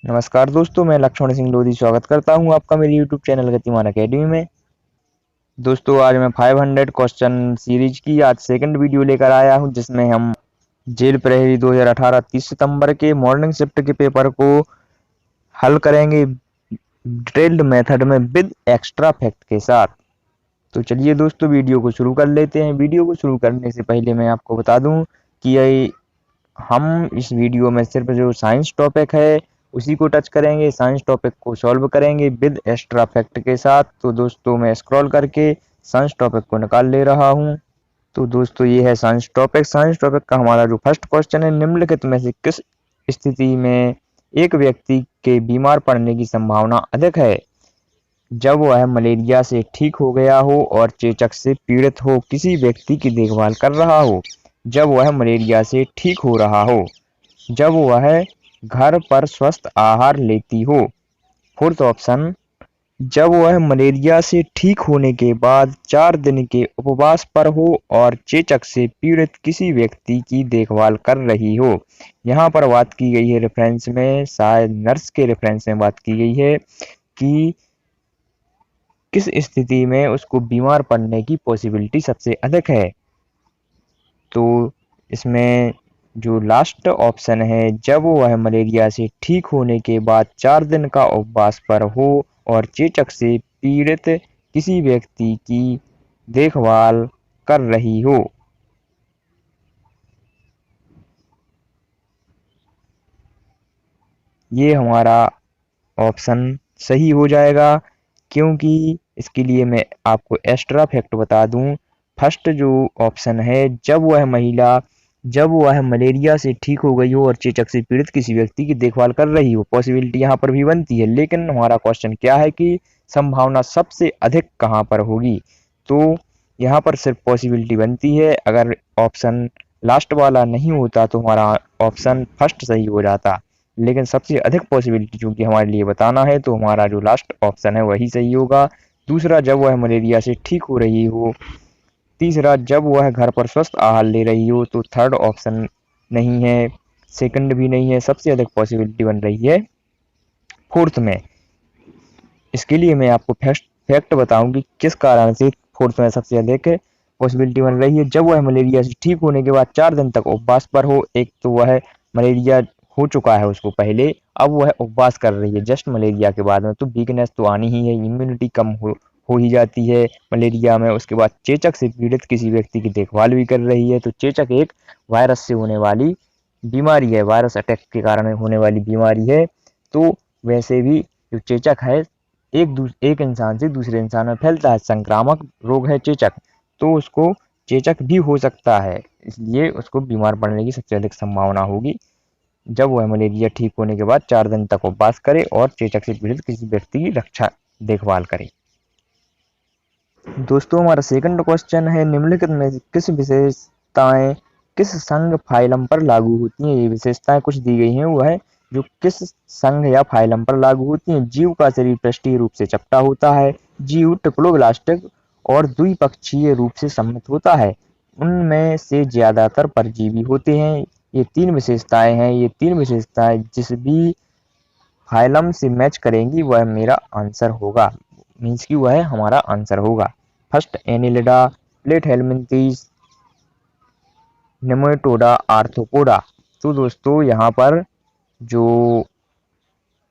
नमस्कार दोस्तों, मैं लक्ष्मण सिंह लोधी स्वागत करता हूं आपका मेरे यूट्यूब चैनल गतिमान अकेडमी में। दोस्तों, आज मैं 500 क्वेश्चन सीरीज की आज सेकंड वीडियो लेकर आया हूं, जिसमें हम जेल प्रहरी 2018 30 सितंबर के मॉर्निंग शिफ्ट के पेपर को हल करेंगे डिटेल्ड मेथड में विद एक्स्ट्रा फैक्ट के साथ। तो चलिए दोस्तों, वीडियो को शुरू कर लेते हैं। वीडियो को शुरू करने से पहले मैं आपको बता दूं कि हम इस वीडियो में सिर्फ जो साइंस टॉपिक है उसी को टच करेंगे, साइंस टॉपिक को सॉल्व करेंगे विद एक्स्ट्रा फैक्ट के साथ। तो दोस्तों, मैं स्क्रॉल करके साइंस टॉपिक को निकाल ले रहा हूं। तो दोस्तों, ये है साइंस टॉपिक। साइंस टॉपिक का हमारा जो फर्स्ट क्वेश्चन है, निम्नलिखित में से किस स्थिति में एक व्यक्ति के बीमार पड़ने की संभावना अधिक है? जब वह मलेरिया से ठीक हो गया हो और चेचक से पीड़ित हो, किसी व्यक्ति की देखभाल कर रहा हो। जब वह मलेरिया से ठीक हो रहा हो। जब वह घर पर स्वस्थ आहार लेती हो। फोर्थ ऑप्शन, जब वह मलेरिया से ठीक होने के बाद 4 दिन के उपवास पर हो और चेचक से पीड़ित किसी व्यक्ति की देखभाल कर रही हो। यहाँ पर बात की गई है रेफरेंस में, शायद नर्स के रेफरेंस में बात की गई है कि किस स्थिति में उसको बीमार पड़ने की पॉसिबिलिटी सबसे अधिक है। तो इसमें जो लास्ट ऑप्शन है, जब वह मलेरिया से ठीक होने के बाद 4 दिन का उपवास पर हो और चेचक से पीड़ित किसी व्यक्ति की देखभाल कर रही हो। ये हमारा ऑप्शन सही हो जाएगा, क्योंकि इसके लिए मैं आपको एक्स्ट्रा फैक्ट बता दूं। फर्स्ट जो ऑप्शन है, जब वह मलेरिया से ठीक हो गई हो और चेचक से पीड़ित किसी व्यक्ति की देखभाल कर रही हो, पॉसिबिलिटी यहाँ पर भी बनती है। लेकिन हमारा क्वेश्चन क्या है कि संभावना सबसे अधिक कहाँ पर होगी। तो यहाँ पर सिर्फ पॉसिबिलिटी बनती है। अगर ऑप्शन लास्ट वाला नहीं होता तो हमारा ऑप्शन फर्स्ट सही हो जाता, लेकिन सबसे अधिक पॉसिबिलिटी चूंकि हमारे लिए बताना है, तो हमारा जो लास्ट ऑप्शन है वही सही होगा। दूसरा, जब वह मलेरिया से ठीक हो रही हो। तीसरा, जब वह घर पर स्वस्थ आहार ले रही हो। तो थर्ड ऑप्शन नहीं है, सेकंड भी नहीं है, सबसे अधिक पॉसिबिलिटी बन रही है फोर्थ में। इसके लिए मैं आपको फैक्ट बताऊं कि किस कारण से फोर्थ में सबसे अधिक पॉसिबिलिटी बन रही है। जब वह मलेरिया से ठीक होने के बाद 4 दिन तक उपवास पर हो। एक तो वह मलेरिया हो चुका है उसको पहले, अब वह उपवास कर रही है जस्ट मलेरिया के बाद में, तो वीकनेस तो आनी ही है, इम्यूनिटी कम हो ही जाती है मलेरिया में। उसके बाद चेचक से पीड़ित किसी व्यक्ति की देखभाल भी कर रही है। तो चेचक एक वायरस से होने वाली बीमारी है, वायरस अटैक के कारण होने वाली बीमारी है। तो वैसे भी जो चेचक है एक इंसान से दूसरे इंसान में फैलता है, संक्रामक रोग है चेचक, तो उसको चेचक भी हो सकता है, इसलिए उसको बीमार पड़ने की सबसे अधिक संभावना होगी जब वह मलेरिया ठीक होने के बाद 4 दिन तक उपवास करे और चेचक से पीड़ित किसी व्यक्ति की देखभाल करे। दोस्तों, हमारा सेकंड क्वेश्चन है, निम्नलिखित में से किस विशेषताएं किस संघ फाइलम पर लागू होती हैं? ये विशेषताएं कुछ दी गई हैं, वो है जो किस संघ या फाइलम पर लागू होती हैं। जीव का शरीर पृष्ठीय रूप से चपटा होता है। जीव ट्रिप्लोब्लास्टिक और द्विपक्षीय रूप से सममित होता है। उनमें से ज्यादातर परजीवी होते हैं। ये 3 विशेषताएं हैं। ये 3 विशेषताएं जिस भी फाइलम से मैच करेंगी वह मेरा आंसर होगा, मीन्स की वह हमारा आंसर होगा। First, Annelida, plate helminths, Nematoda, arthropoda. तो दोस्तों, यहाँ पर जो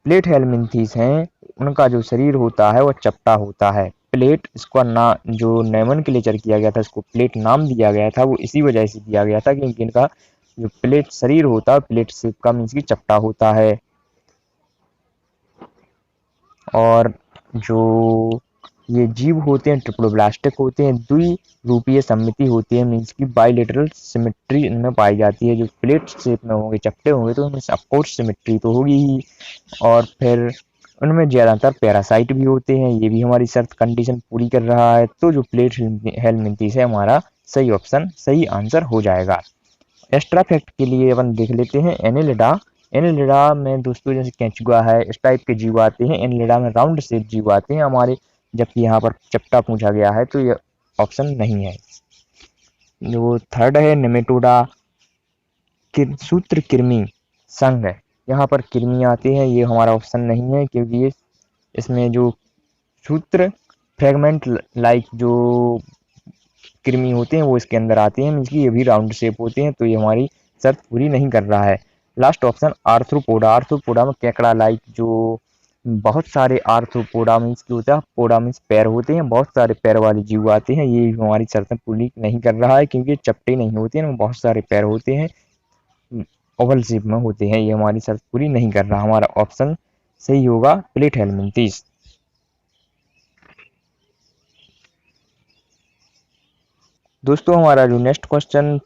प्लेट हेलमिंथीज हैं उनका जो शरीर होता है वह चपटा होता है। प्लेट, इसका नाम जो नोमेनक्लेचर किया गया था, इसको प्लेट नाम दिया गया था, वो इसी वजह से दिया गया था क्योंकि इनका जो प्लेट शरीर होता है प्लेट शेप का, मीन्स की चपटा होता है। और जो ये जीव होते हैं ट्रिप्लोब्लास्टिक होते हैं, द्विरूपीय सममिति होती है, मीन्स की बाइलेटरल सिमेट्री इनमें पाई जाती है। जो प्लेट शेप में होंगे, चपटे होंगे, तो उनमें ऑफकोर्स सिमेट्री तो होगी ही। और फिर उनमें ज्यादातर पैरासाइट भी होते हैं, ये भी हमारी शर्त कंडीशन पूरी कर रहा है। तो जो प्लेट हेलमिंथीज है हमारा सही ऑप्शन, सही आंसर हो जाएगा। एक्स्ट्रा फैक्ट के लिए अपन देख लेते हैं एनिलिडा। एनिलिडा में दोस्तों जैसे केंचुआ है, इस टाइप के जीव आते हैं। एनिलिडा में राउंड शेप जीव आते हैं हमारे, जबकि यहाँ पर चपटा पूछा गया है, तो ये ऑप्शन नहीं है। जो थर्ड है नेमेटोडा, सूत्रकृमि संघ है। यहाँ पर कृमि आते हैं, ये हमारा ऑप्शन नहीं है क्योंकि ये इसमें जो सूत्र फ्रेगमेंट लाइक जो कृमि होते हैं वो इसके अंदर आते हैं, मीन्स कि ये भी राउंड शेप होते हैं, तो ये हमारी शर्त पूरी नहीं कर रहा है। लास्ट ऑप्शन आर्थ्रोपोडा, आर्थ्रोपोडा में केकड़ा लाइक जो बहुत सारे आर्थ्रोपोडा मीन्स की होता है, पोडा मीन्स पैर होते हैं, बहुत सारे पैर वाले जीव आते हैं, ये हमारी शर्तें पूरी नहीं कर रहा है क्योंकि चपटे नहीं होते हैं, बहुत सारे पैर होते हैं, ओवल शेप में होते हैं, ये हमारी शर्त पूरी नहीं कर रहा। हमारा ऑप्शन सही होगा प्लेट हेलमिंथीस। दोस्तों हमारा जो next question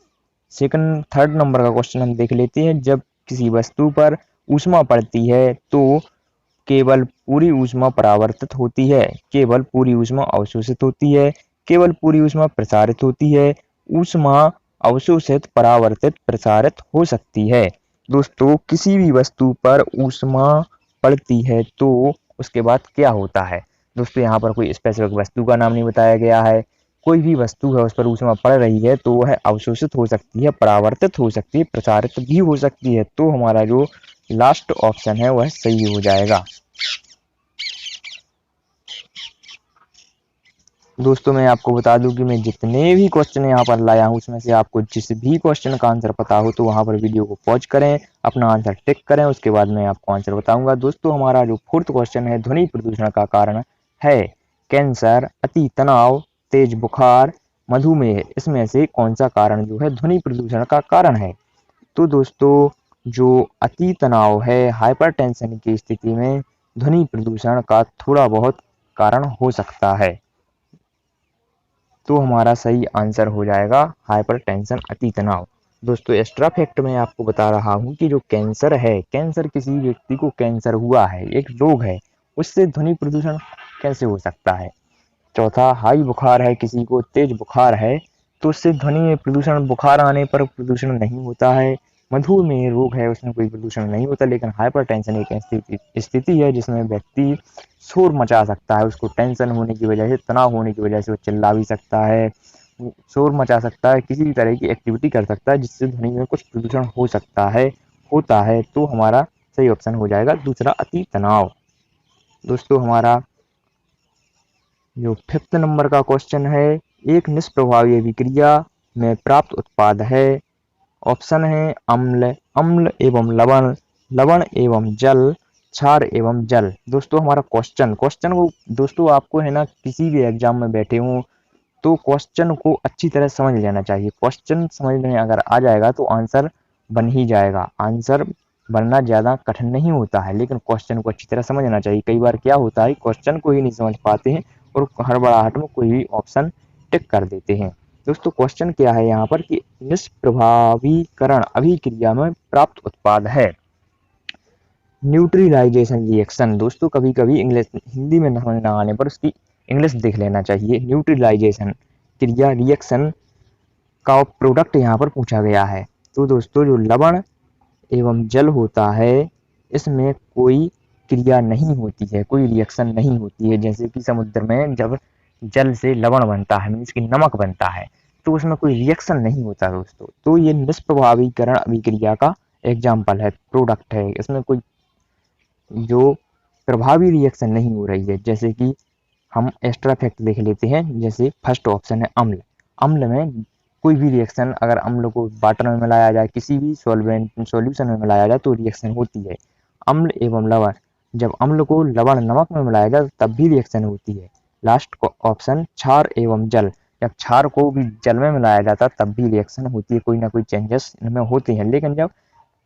second third number का क्वेश्चन हम देख लेते हैं। जब किसी वस्तु पर ऊष्मा पड़ती है तो केवल पूरी ऊष्मा परावर्तित होती है, केवल पूरी ऊष्मा अवशोषित होती है, केवल पूरी ऊष्मा प्रसारित होती है, ऊष्मा अवशोषित परावर्तित प्रसारित हो सकती है। दोस्तों किसी भी वस्तु पर ऊष्मा पड़ती है तो उसके बाद क्या होता है। दोस्तों यहाँ पर कोई स्पेसिफिक वस्तु का नाम नहीं बताया गया है, कोई भी वस्तु है उस पर ऊष्मा पड़ रही है तो वह अवशोषित हो सकती है, परावर्तित हो सकती है, प्रसारित भी हो सकती है, तो हमारा जो लास्ट ऑप्शन है वह सही हो जाएगा। दोस्तों मैं आपको बता दूं कि मैं जितने भी क्वेश्चन यहाँ पर लाया हूँ उसमें से आपको जिस भी क्वेश्चन का आंसर पता हो तो वहां पर वीडियो को पॉज करें, अपना आंसर टिक करें, उसके बाद मैं आपको आंसर बताऊंगा। दोस्तों हमारा जो फोर्थ क्वेश्चन है, ध्वनि प्रदूषण का कारण है कैंसर, अति तनाव, तेज बुखार, मधुमेह, इसमें से कौन सा कारण जो है ध्वनि प्रदूषण का कारण है। तो दोस्तों जो अति तनाव है, हाइपरटेंशन की स्थिति में ध्वनि प्रदूषण का थोड़ा बहुत कारण हो सकता है, तो हमारा सही आंसर हो जाएगा हाइपरटेंशन, अति तनाव। दोस्तों एक्स्ट्रा फैक्ट मैं आपको बता रहा हूँ कि जो कैंसर है, कैंसर किसी व्यक्ति को कैंसर हुआ है, एक रोग है, उससे ध्वनि प्रदूषण कैसे हो सकता है। चौथा, हाई बुखार है किसी को, तेज बुखार है, तो उससे ध्वनि में प्रदूषण, बुखार आने पर प्रदूषण नहीं होता है। मधुमेह रोग है, उसमें कोई प्रदूषण नहीं होता, लेकिन हाइपरटेंशन एक ऐसी स्थिति है जिसमें व्यक्ति शोर मचा सकता है, उसको टेंशन होने की वजह से, तनाव होने की वजह से वो चिल्ला भी सकता है, शोर मचा सकता है, किसी भी तरह की एक्टिविटी कर सकता है जिससे ध्वनि में कुछ प्रदूषण हो सकता है, होता है, तो हमारा सही ऑप्शन हो जाएगा दूसरा, अति तनाव। दोस्तों हमारा जो फिफ्थ नंबर का क्वेश्चन है, एक निष्प्रभावी अभिक्रिया में प्राप्त उत्पाद है। ऑप्शन है अम्ल, अम्ल एवं लवण, लवण एवं जल, क्षार एवं जल। दोस्तों हमारा क्वेश्चन क्वेश्चन को दोस्तों आपको है ना, किसी भी एग्जाम में बैठे हो तो क्वेश्चन को अच्छी तरह समझ लेना चाहिए। क्वेश्चन समझ में अगर आ जाएगा तो आंसर बन ही जाएगा, आंसर बनना ज़्यादा कठिन नहीं होता है, लेकिन क्वेश्चन को अच्छी तरह समझना चाहिए। कई बार क्या होता है, क्वेश्चन को ही नहीं समझ पाते हैं और हड़बड़ाहट में कोई भी ऑप्शन टिक कर देते हैं। दोस्तों क्वेश्चन क्या है यहाँ पर कि निष्प्रभावीकरण अभिक्रिया में प्राप्त उत्पाद है न्यूट्रलाइजेशन रिएक्शन। दोस्तों कभी कभी इंग्लिश हिंदी में समझ ना आने पर उसकी इंग्लिश देख लेना चाहिए। न्यूट्रलाइजेशन क्रिया रिएक्शन का प्रोडक्ट यहाँ पर पूछा गया है। तो दोस्तों जो लवण एवं जल होता है इसमें कोई क्रिया नहीं होती है, कोई रिएक्शन नहीं होती है। जैसे कि समुद्र में जब जल से लवण बनता है, मीन्स की नमक बनता है, तो उसमें कोई रिएक्शन नहीं होता दोस्तों। तो ये निष्प्रभावीकरण अभिक्रिया का एग्जाम्पल है, प्रोडक्ट है, इसमें कोई जो प्रभावी रिएक्शन नहीं हो रही है। जैसे कि हम एक्स्ट्रा फैक्ट देख लेते हैं, जैसे फर्स्ट ऑप्शन है अम्ल, अम्ल में कोई भी रिएक्शन अगर अम्ल को वाटर में मिलाया जाए, किसी भी सॉल्वेंट सॉल्यूशन में मिलाया जाए तो रिएक्शन होती है। अम्ल एवं लवण, जब अम्ल को लवण नमक में मिलाया जाए तब भी रिएक्शन होती है। लास्ट ऑप्शन क्षार एवं जल, जब क्षार को भी जल में मिलाया जाता है तब भी रिएक्शन होती है, कोई ना कोई चेंजेस इनमें होते हैं। लेकिन जब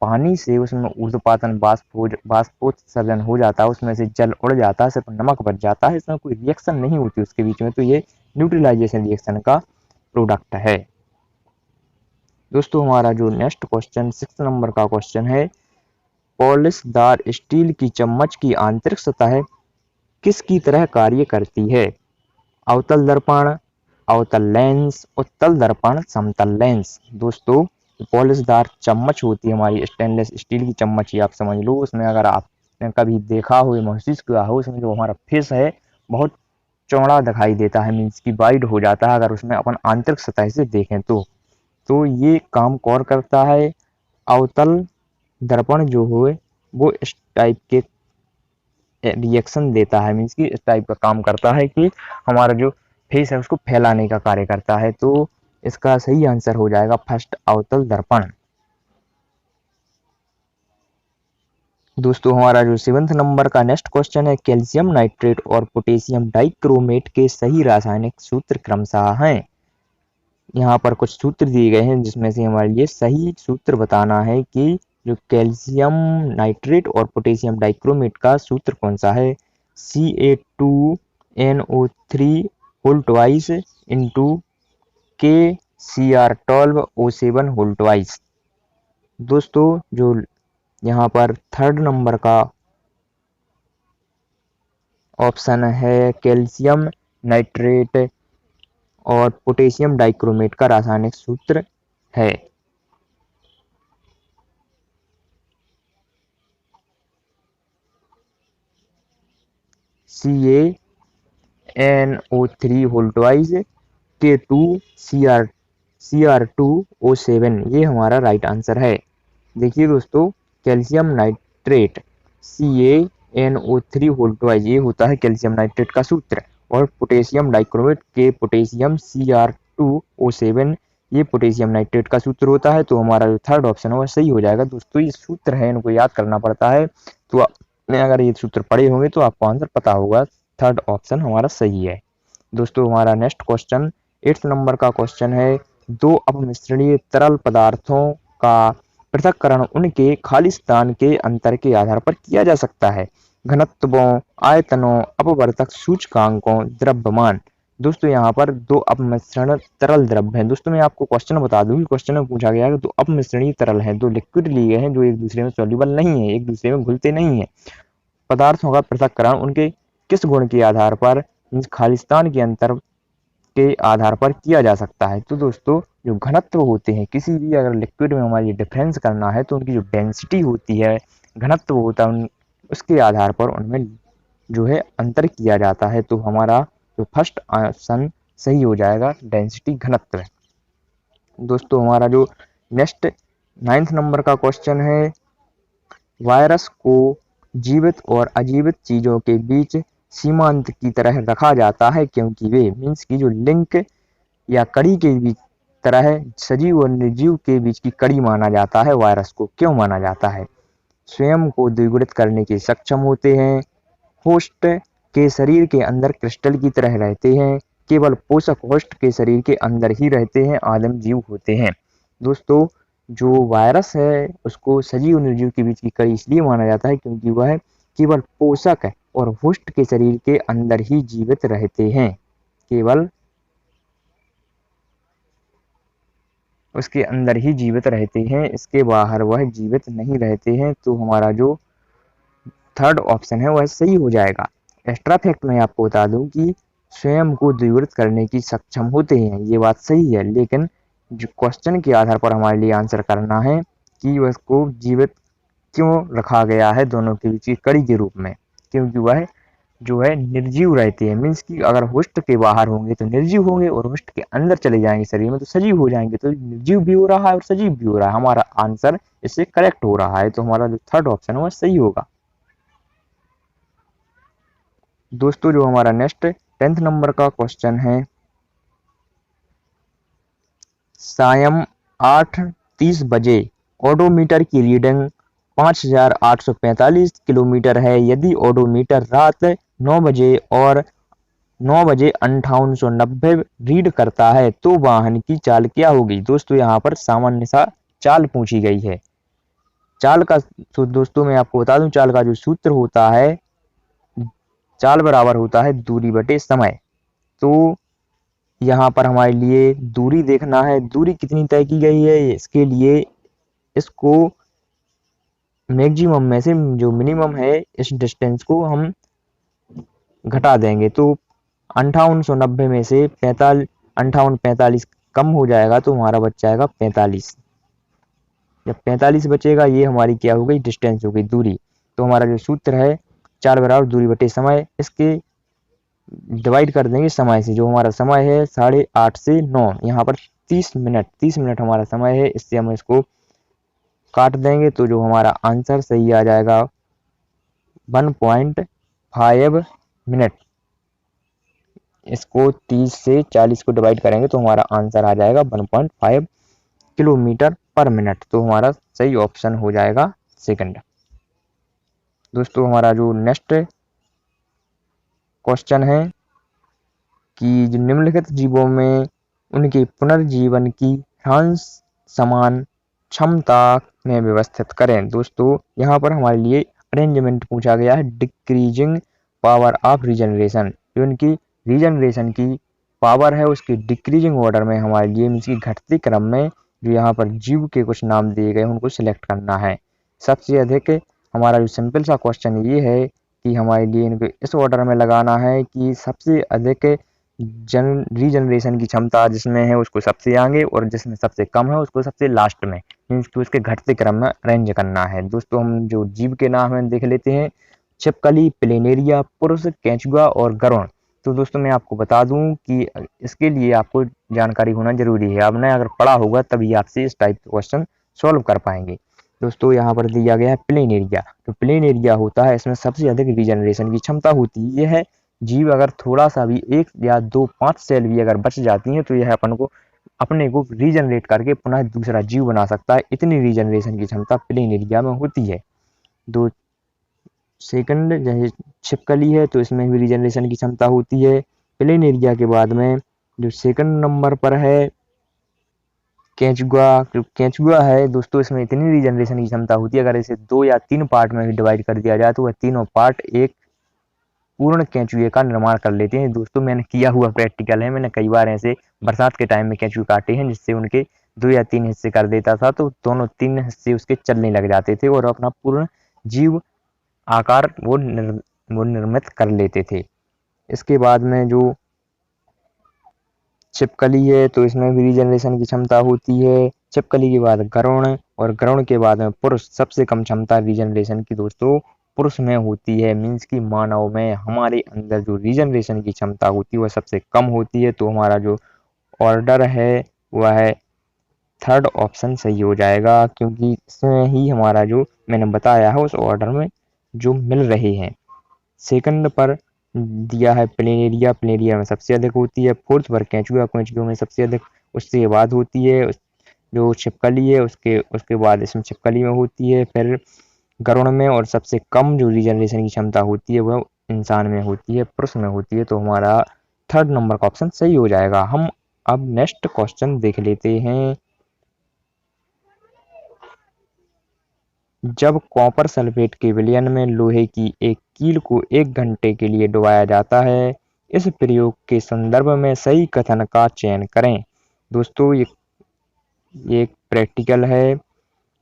पानी से उसमें ऊर्ध्वपातन बाष्पोत्सर्जन हो जाता है, उसमें से जल उड़ जाता है, सिर्फ नमक बच जाता है, इसमें कोई रिएक्शन नहीं होती उसके बीच में, तो ये न्यूट्रलाइजेशन रिएक्शन का प्रोडक्ट है। दोस्तों हमारा जो नेक्स्ट क्वेश्चन सिक्स नंबर का क्वेश्चन है, पॉलिशदार स्टील की चम्मच की आंतरिक सतह किसकी तरह कार्य करती है। अवतल दर्पण, अवतल लेंस, उत्तल दर्पण, समतल लेंस। दोस्तों पॉलिशदार चम्मच होती है हमारी, स्टेनलेस स्टील की चम्मच ही आप समझ लो। उसमें अगर आपने कभी देखा हो, महसूस किया हो, उसमें जो हमारा फेस है बहुत चौड़ा दिखाई देता है, मीन्स की वाइड हो जाता है अगर उसमें अपन आंतरिक सतह से देखें तो ये काम कौन करता है। अवतल दर्पण जो हो वो इस टाइप के रिएक्शन देता है, मीन्स कि इस टाइप का काम करता है कि हमारा जो फेस है उसको फैलाने का कार्य करता है। तो इसका सही आंसर हो जाएगा फर्स्ट अवतल दर्पण। दोस्तों हमारा जो 7th नंबर का नेक्स्ट क्वेश्चन है, कैल्शियम नाइट्रेट और पोटेशियम डाइक्रोमेट के सही रासायनिक सूत्र क्रमशः हैं। यहाँ पर कुछ सूत्र दिए गए हैं जिसमें से हमारे लिए सही सूत्र बताना है कि जो कैल्शियम नाइट्रेट और पोटेशियम डाइक्रोमेट का सूत्र कौन सा है। Ca2NO3 whole twice into KCr12O7 whole twice. दोस्तों जो यहाँ पर 3rd नंबर का ऑप्शन है, कैल्शियम नाइट्रेट और पोटेशियम डाइक्रोमेट का रासायनिक सूत्र है CaNO3 होल ट्वाइस K2Cr2O7। ये हमारा राइट आंसर है। देखिए दोस्तों, calcium nitrate CaNO3 whole twice ये होता है कैल्शियम नाइट्रेट का सूत्र, और पोटेशियम डाइक्रोमेट के पोटेशियम Cr2O7 ये पोटेशियम नाइट्रेट का सूत्र होता है। तो हमारा जो 3rd ऑप्शन है वह सही हो जाएगा। दोस्तों ये सूत्र है, इनको याद करना पड़ता है, तो आपने अगर ये सूत्र पढ़े होंगे तो आपको आंसर पता होगा। 3rd ऑप्शन हमारा सही है। दोस्तों हमारा नेक्स्ट क्वेश्चन 8th नंबर का क्वेश्चन है, दो अपमिश्रणीय तरल पदार्थों का पृथक्करण उनके खालिस्तान के अंतर के आधार पर किया जा सकता है। घनत्वों, आयतनों, अपवर्तक सूचकांकों, द्रव्यमान। दोस्तों यहाँ पर दो अपमिश्रण तरल द्रव्य हैं। दोस्तों मैं आपको क्वेश्चन बता दूं कि क्वेश्चन में पूछा गया है कि दो अपमिश्रणीय तरल हैं, दो लिक्विड लिए गए हैं जो एक दूसरे में सॉल्युबल नहीं है, एक दूसरे में घुलते नहीं है। पदार्थों का पृथक्करण उनके किस गुण के आधार पर, खालिस्तान के अंतर के आधार पर किया जा सकता है। तो दोस्तों जो घनत्व होते हैं, किसी भी अगर लिक्विड में हमारी डिफरेंस करना है तो उनकी जो डेंसिटी होती है, घनत्व होता है, उसके आधार पर उनमें जो है अंतर किया जाता है। तो हमारा जो फर्स्ट ऑप्शन सही हो जाएगा, डेंसिटी घनत्व। दोस्तों हमारा जो नेक्स्ट 9th नंबर का क्वेश्चन है, वायरस को जीवित और अजीवित चीजों के बीच सीमांत की तरह रखा जाता है क्योंकि वे, मीन्स की जो लिंक या कड़ी के बीच तरह सजीव और निर्जीव के बीच की कड़ी माना जाता है। वायरस को क्यों माना जाता है? स्वयं को द्विगुणित करने के सक्षम होते हैं, होस्ट के शरीर के अंदर क्रिस्टल की तरह रहते हैं, केवल पोषक होस्ट के शरीर के अंदर ही रहते हैं, आदिम जीव होते हैं। दोस्तों जो वायरस है उसको सजीव और निर्जीव के बीच की कड़ी इसलिए माना जाता है क्योंकि वह केवल पोषक और होस्ट के शरीर के अंदर ही जीवित रहते हैं, केवल उसके अंदर ही जीवित रहते हैं, इसके बाहर वह जीवित नहीं रहते हैं। तो हमारा जो 3rd ऑप्शन है वह सही हो जाएगा। एक्स्ट्रा फैक्ट मैं आपको बता दूं कि स्वयं को द्विगुणित करने की सक्षम होते हैं, ये बात सही है, लेकिन जो क्वेश्चन के आधार पर हमारे लिए आंसर करना है कि उसको जीवित क्यों रखा गया है दोनों के बीच की कड़ी के रूप में, क्योंकि वह जो है निर्जीव रहते हैं। मीन्स कि अगर होस्ट के बाहर होंगे तो निर्जीव होंगे और होस्ट के अंदर चले जाएंगे शरीर में तो सजीव हो जाएंगे। तो निर्जीव भी हो रहा है और सजीव भी हो रहा है, हमारा आंसर इससे करेक्ट हो रहा है। तो हमारा जो 3rd ऑप्शन है वह सही होगा। दोस्तों जो हमारा नेक्स्ट 10th नंबर का क्वेश्चन है, सायं 8:30 बजे ओडोमीटर की रीडिंग 5845 किलोमीटर है। यदि ओडोमीटर रात 9 बजे और 9:5890 रीड करता है तो वाहन की चाल क्या होगी? दोस्तों यहाँ पर सामान्य सा चाल पूछी गई है। चाल का तो दोस्तों मैं आपको बता दूं, चाल का जो सूत्र होता है, चाल बराबर होता है दूरी बटे समय। तो यहाँ पर हमारे लिए दूरी देखना है, दूरी कितनी तय की गई है, इसके लिए इसको मैक्सिमम में से जो मिनिमम है इस डिस्टेंस को हम घटा देंगे। तो 5890 में से 5845 कम हो जाएगा तो हमारा बच जाएगा 45। जब 45 बचेगा ये हमारी क्या हो गई, डिस्टेंस हो गई, दूरी। तो हमारा जो सूत्र है चाल बराबर दूरी बटे समय, इसके डिवाइड कर देंगे समय से। जो हमारा समय है 8:30 से 9, यहाँ पर 30 मिनट हमारा समय है, इससे हम इसको काट देंगे तो जो हमारा आंसर सही आ जाएगा 1.5 मिनट। इसको 30 से 40 को डिवाइड करेंगे तो हमारा आंसर आ जाएगा 1.5 किलोमीटर पर मिनट। तो हमारा सही ऑप्शन हो जाएगा सेकंड। दोस्तों हमारा जो नेक्स्ट क्वेश्चन है कि जो निम्नलिखित जीवों में उनके पुनर्जीवन की ह्रास समान क्षमता में व्यवस्थित करें। दोस्तों यहाँ पर हमारे लिए अरेंजमेंट पूछा गया है, डिक्रीजिंग पावर ऑफ रीजनरेशन। जो उनकी रीजनरेशन की पावर है उसकी डिक्रीजिंग ऑर्डर में हमारे लिए मीन्स की घटते क्रम में जो यहाँ पर जीव के कुछ नाम दिए गए उनको सिलेक्ट करना है। सबसे अधिक हमारा जो सिंपल सा क्वेश्चन ये है कि हमारे लिए इनको इस ऑर्डर में लगाना है कि सबसे अधिक रीजनरेशन की क्षमता जिसमें है उसको सबसे आगे और जिसमें सबसे कम है उसको सबसे लास्ट में, मीन्स कि उसके घटते क्रम में अरेंज करना है। दोस्तों हम जो जीव के नाम है देख लेते हैं, छिपकली, प्लेनेरिया, पुरुष, केंचुआ और गरुड़। तो दोस्तों मैं आपको बता दूं कि इसके लिए आपको जानकारी होना जरूरी है। आपने अगर पढ़ा होगा तभी आपसे इस टाइप के क्वेश्चन सॉल्व कर पाएंगे। दोस्तों यहाँ पर दिया गया है प्लेन एरिया। तो प्लेन एरिया होता है इसमें सबसे अधिक रीजनरेशन की क्षमता होती है। यह जीव अगर थोड़ा सा भी 1 या 2 5 सेल भी अगर बच जाती हैं तो यह अपने को रीजनरेट करके पुनः दूसरा जीव बना सकता है। इतनी रीजनरेशन की क्षमता प्लेन एरिया में होती है। दो सेकंड जैसे छिपकली है तो इसमें भी रीजनरेशन की क्षमता होती है। प्लेन एरिया के बाद में जो सेकंड नंबर पर है केंचुआ है दोस्तों, इसमें इतनी रीजनरेशन की क्षमता होती है अगर इसे 2 या 3 पार्ट में भी डिवाइड कर दिया जाए तो वह तीनों पार्ट एक पूर्ण केंचुए का निर्माण कर लेते हैं। दोस्तों मैंने किया हुआ प्रैक्टिकल है, मैंने कई बार ऐसे बरसात के टाइम में केंचुए काटे हैं जिससे उनके 2 या 3 हिस्से कर देता था तो दोनों 3 हिस्से उसके चलने लग जाते थे और अपना पूर्ण जीव आकार वो निर्मित कर लेते थे। इसके बाद में जो छिपकली है तो इसमें भी रीजनरेशन की क्षमता होती है। छिपकली के बाद गरुड़ और गरुड़ के बाद में पुरुष। सबसे कम क्षमता रीजनरेशन की दोस्तों पुरुष में होती है, मीन्स की मानव में हमारे अंदर जो रीजनरेशन की क्षमता होती है वह सबसे कम होती है। तो हमारा जो ऑर्डर है वह है थर्ड ऑप्शन सही हो जाएगा, क्योंकि इसमें ही हमारा जो मैंने बताया है उस ऑर्डर में जो मिल रहे हैं। सेकंड पर दिया है प्लेनेरिया, प्लेनेरिया में सबसे अधिक होती है। फोर्थ पर केंचुआ, केंचुआ में सबसे अधिक उसके बाद होती है। जो छिपकली है उसके बाद इसमें छिपकली में होती है, फिर गरुड़ में, और सबसे कम जो रीजनरेशन की क्षमता होती है वह इंसान में होती है, पुरुष में होती है। तो हमारा थर्ड नंबर का ऑप्शन सही हो जाएगा। हम अब नेक्स्ट क्वेश्चन देख लेते हैं। जब कॉपर सल्फेट के विलयन में लोहे की एक कील को 1 घंटे के लिए डुबाया जाता है, इस प्रयोग के संदर्भ में सही कथन का चयन करें। दोस्तों ये एक प्रैक्टिकल है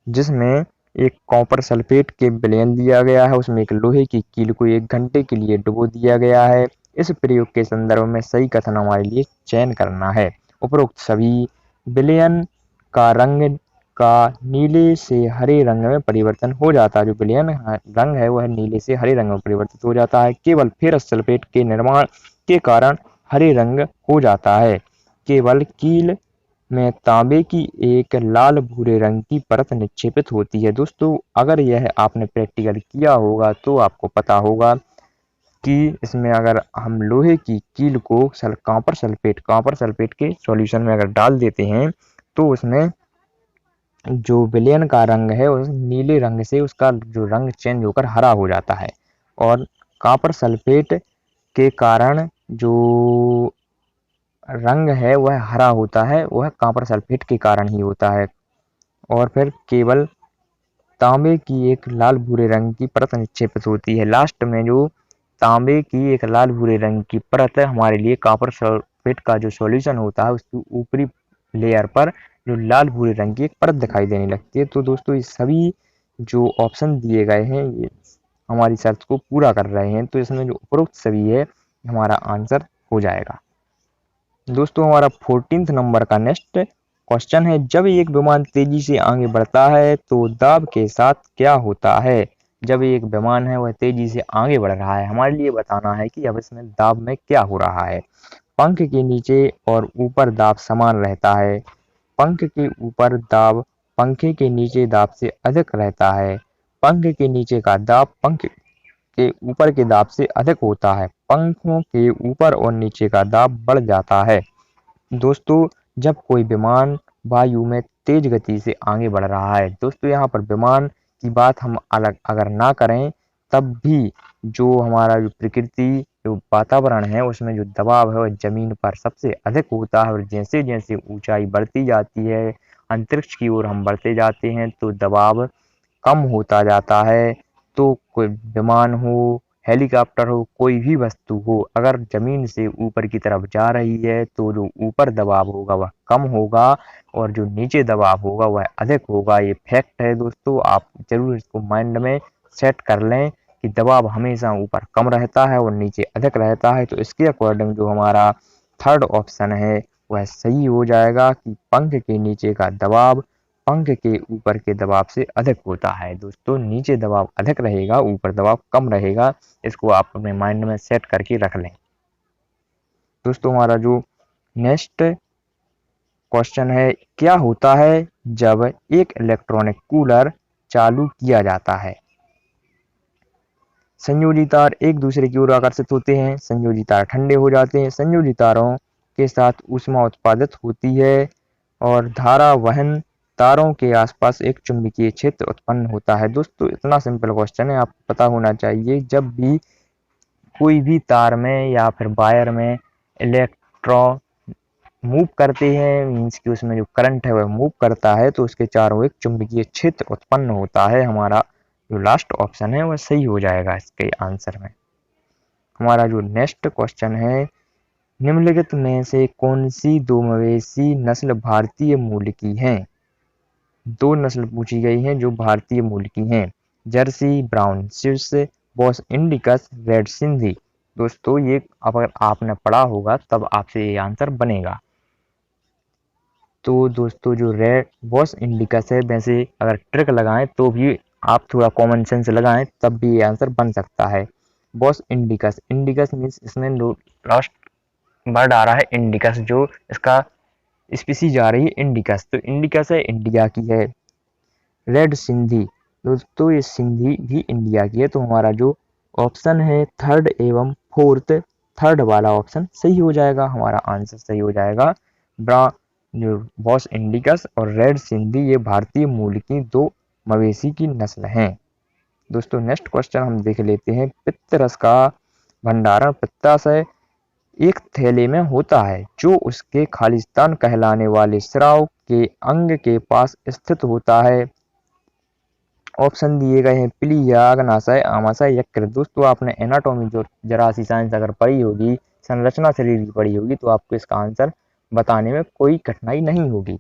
जिसमें एक कॉपर सल्फेट के विलयन दिया गया है, उसमें एक लोहे की कील को 1 घंटे के लिए डुबो दिया गया है। इस प्रयोग के संदर्भ में सही कथन हमारे लिए चयन करना है। उपरोक्त सभी विलयन का रंग का नीले से हरे रंग में परिवर्तन हो जाता है। जो विलयन रंग है वह नीले से हरे रंग में परिवर्तित हो जाता है। केवल फेरस सल्फेट के निर्माण के कारण हरे रंग हो जाता है। केवल कील में तांबे की एक लाल भूरे रंग की परत निक्षेपित होती है। दोस्तों अगर यह आपने प्रैक्टिकल किया होगा तो आपको पता होगा कि इसमें अगर हम लोहे की कील को कॉपर सल्फेट के सॉल्यूशन में अगर डाल देते हैं तो उसमें जो विलयन का रंग है उस नीले रंग से उसका जो रंग चेंज होकर हरा हो जाता है, और कॉपर सल्फेट के कारण जो रंग है वह हरा होता है, वह कॉपर सल्फेट के कारण ही होता है। और फिर केवल तांबे की एक लाल भूरे रंग की परत निक्षेपित होती है। लास्ट में जो तांबे की एक लाल भूरे रंग की परत हमारे लिए कॉपर सल्फेट का जो सॉल्यूशन होता है उसकी ऊपरी लेयर पर जो लाल भूरे रंग की एक परत दिखाई देने लगती है। तो दोस्तों ये सभी जो ऑप्शन दिए गए हैं ये हमारी शर्त को पूरा कर रहे हैं, तो इसमें जो उपरोक्त सभी है हमारा आंसर हो जाएगा। दोस्तों हमारा 14th नंबर का नेक्स्ट क्वेश्चन है, जब एक विमान तेजी से आगे बढ़ता है तो दाब के साथ क्या होता है। जब एक विमान है वह तेजी से आगे बढ़ रहा है, हमारे लिए बताना है कि अब इसमें दाब में क्या हो रहा है। पंख के नीचे और ऊपर दाब समान रहता है। पंख के ऊपर दाब पंखे के नीचे दाब से अधिक रहता है। पंखे के नीचे का दाब पंखे के ऊपर के दाब से अधिक होता है। पंखों के ऊपर और नीचे का दाब बढ़ जाता है। दोस्तों, जब कोई विमान वायु में तेज गति से आगे बढ़ रहा है। दोस्तों, यहाँ पर विमान की बात हम अलग अगर ना करें, तब भी जो हमारा जो प्रकृति जो वातावरण है उसमें जो दबाव है वह जमीन पर सबसे अधिक होता है। और जैसे जैसे ऊंचाई बढ़ती जाती है, अंतरिक्ष की ओर हम बढ़ते जाते हैं, तो दबाव कम होता जाता है। तो कोई विमान हो, हेलीकॉप्टर हो, कोई भी वस्तु हो, अगर जमीन से ऊपर की तरफ जा रही है तो जो ऊपर दबाव होगा वह कम होगा और जो नीचे दबाव होगा वह अधिक होगा। ये फैक्ट है दोस्तों, आप जरूर इसको माइंड में सेट कर लें कि दबाव हमेशा ऊपर कम रहता है और नीचे अधिक रहता है। तो इसके अकॉर्डिंग जो हमारा थर्ड ऑप्शन है वह सही हो जाएगा कि पंख के नीचे का दबाव पंख के ऊपर के दबाव से अधिक होता है। दोस्तों, नीचे दबाव अधिक रहेगा, ऊपर दबाव कम रहेगा। इसको आप अपने माइंड में सेट करके रख लें। दोस्तों, हमारा जो नेक्स्ट क्वेश्चन है, क्या होता है जब एक इलेक्ट्रॉनिक कूलर चालू किया जाता है? संयोजी तार एक दूसरे की ओर आकर्षित होते हैं, संयोजी तार ठंडे हो जाते हैं, संयोजी तारों के साथ ऊष्मा उत्पादित होती है और धारा वहन तारों के आसपास एक चुंबकीय क्षेत्र उत्पन्न होता है। दोस्तों, इतना सिंपल क्वेश्चन है, आपको पता होना चाहिए। जब भी कोई भी तार में या फिर वायर में इलेक्ट्रॉन मूव करते हैं, मीन्स कि उसमें जो करंट है वह मूव करता है, तो उसके चारों एक चुंबकीय क्षेत्र उत्पन्न होता है। हमारा जो लास्ट ऑप्शन है वह सही हो जाएगा इसके आंसर में। हमारा जो नेक्स्ट क्वेश्चन है, निम्नलिखित में से कौन सी दो मवेशी नस्ल भारतीय मूल की हैं? दो नस्ल पूछी गई हैं जो भारतीय मूल की हैं, Jersey brown Swiss, Bos indicus, red Sindhi. दोस्तों, ये अगर आपने पढ़ा होगा तब आपसे ये आंसर बनेगा। तो दोस्तों, जो रेड बॉस इंडिकस है, वैसे अगर ट्रिक लगाएं तो भी आप थोड़ा कॉमन सेंस लगाएं तब भी ये आंसर बन सकता है। बॉस इंडिकस, इंडिकस मीन्स इसमें लास्ट वर्ड आ रहा है इंडिकस, जो इसका स्पीसीज आ रही है इंडिकस, तो इंडिकस है इंडिया की है। रेड सिंधी, दोस्तों ये सिंधी भी इंडिया की है। तो हमारा जो ऑप्शन है थर्ड एवं फोर्थ, थर्ड वाला ऑप्शन सही हो जाएगा, हमारा आंसर सही हो जाएगा। जो बॉस इंडिकस और रेड सिंधी ये भारतीय मूल की दो मवेशी की नस्ल हैं। दोस्तों, नेक्स्ट क्वेश्चन हम देख लेते हैं। पित्त रस का भंडारण पित्ताशय एक थैले में होता है जो उसके खालिस्तान कहलाने वाले स्राव के अंग के पास स्थित होता है। ऑप्शन दिए गए हैं प्लीहा, अग्नाशय, आमाशय, यकृत। दोस्तों, आपने एनाटॉमी जो जरा सी साइंस अगर पढ़ी होगी, संरचना शरीर की पढ़ी होगी, तो आपको इसका आंसर बताने में कोई कठिनाई नहीं होगी।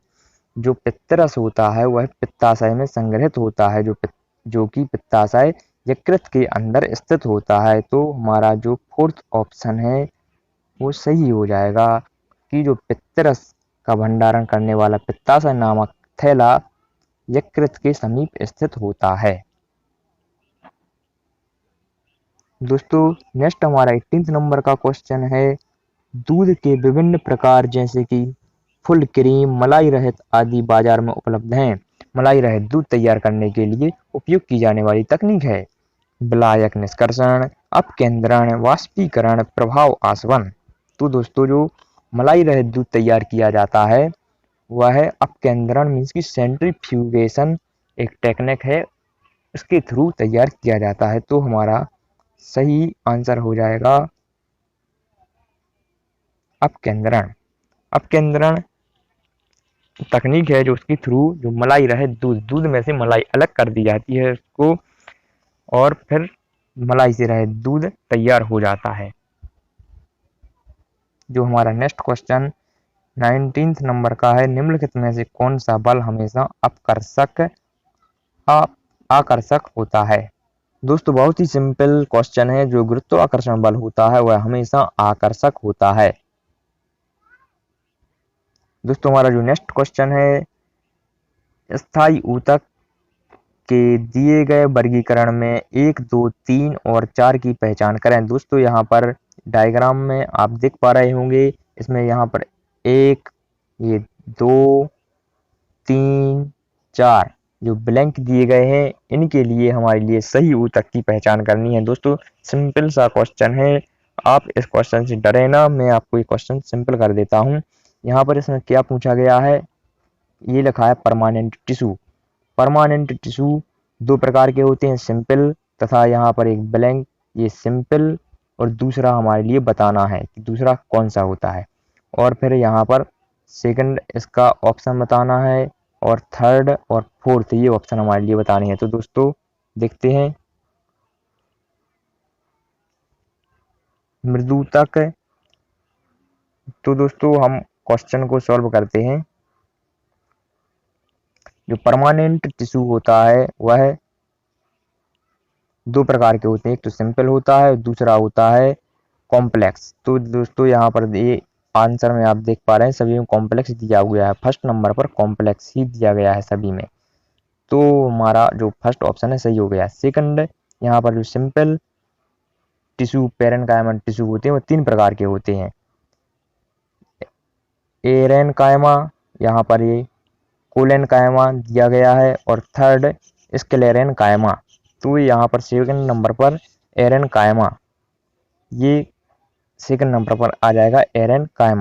जो पित्तरस होता है वह पित्ताशय में संग्रहित होता है, जो कि पित्ताशय यकृत के अंदर स्थित होता है। तो हमारा जो फोर्थ ऑप्शन है वो सही हो जाएगा कि जो पित्तरस का भंडारण करने वाला पित्ताशय नामक थैला यकृत के समीप स्थित होता है। दोस्तों, नेक्स्ट हमारा 18 नंबर का क्वेश्चन है। दूध के विभिन्न प्रकार जैसे कि फुल क्रीम, मलाई रहित आदि बाजार में उपलब्ध हैं। मलाई रहित दूध तैयार करने के लिए उपयोग की जाने वाली तकनीक है विलायक निष्कर्षण, अपकेंद्रण, वाष्पीकरण, प्रभाव आसवन। तो दोस्तों, जो मलाई रहित दूध तैयार किया जाता है वह है अपकेंद्रण, मीन्स की सेंट्रीफ्यूगेशन एक टेक्निक है, इसके थ्रू तैयार किया जाता है। तो हमारा सही आंसर हो जाएगा अपकेंद्रण। अपकेंद्रण तकनीक है जो उसके थ्रू जो मलाई रहित दूध में से मलाई अलग कर दी जाती है उसको, और फिर मलाई से रहित दूध तैयार हो जाता है। जो हमारा नेक्स्ट क्वेश्चन 19 नंबर का है, निम्नलिखित में से कौन सा बल हमेशा आकर्षक होता है? दोस्तों, बहुत ही सिंपल क्वेश्चन है। जो गुरुत्वाकर्षण बल होता है वह हमेशा आकर्षक होता है। दोस्तों, हमारा जो नेक्स्ट क्वेश्चन है, स्थायी ऊतक के दिए गए वर्गीकरण में 1, 2, 3 और 4 की पहचान करें। दोस्तों, यहाँ पर डायग्राम में आप देख पा रहे होंगे, इसमें यहाँ पर 1, ये 2, 3, 4 जो ब्लैंक दिए गए हैं इनके लिए हमारे लिए सही उत्तर की पहचान करनी है। दोस्तों सिंपल सा क्वेश्चन है, आप इस क्वेश्चन से डरे ना, मैं आपको ये क्वेश्चन सिंपल कर देता हूँ। यहाँ पर इसमें क्या पूछा गया है, ये लिखा है परमानेंट टिश्यू। परमानेंट टिश्यू दो प्रकार के होते हैं, सिंपल तथा यहाँ पर एक ब्लैंक। ये सिंपल और दूसरा हमारे लिए बताना है कि दूसरा कौन सा होता है, और फिर यहाँ पर सेकंड इसका ऑप्शन बताना है, और थर्ड और फोर्थ ये ऑप्शन हमारे लिए बताने हैं। तो दोस्तों देखते हैं, मृदुतक। तो दोस्तों हम क्वेश्चन को सॉल्व करते हैं। जो परमानेंट टिश्यू होता है वह दो प्रकार के होते हैं, एक तो सिंपल होता है, दूसरा होता है कॉम्प्लेक्स। तो दोस्तों यहाँ पर ये आंसर में आप देख पा रहे हैं सभी में कॉम्प्लेक्स दिया हुआ है, फर्स्ट नंबर पर कॉम्प्लेक्स ही दिया गया है सभी में। तो हमारा जो फर्स्ट ऑप्शन है सही हो गया। सेकंड यहाँ पर जो सिंपल टिश्यू पेरेन्काइमा टिश्यू होते हैं वो 3 प्रकार के होते हैं, एरेन्काइमा, यहाँ पर ये कोलेन्काइमा दिया गया है, और थर्ड स्क्लेरेन्काइमा। तो यहाँ पर सेकंड नंबर पर एरेन्काइमा, ये सेकंड नंबर पर आ जाएगा एरेन्काइमा।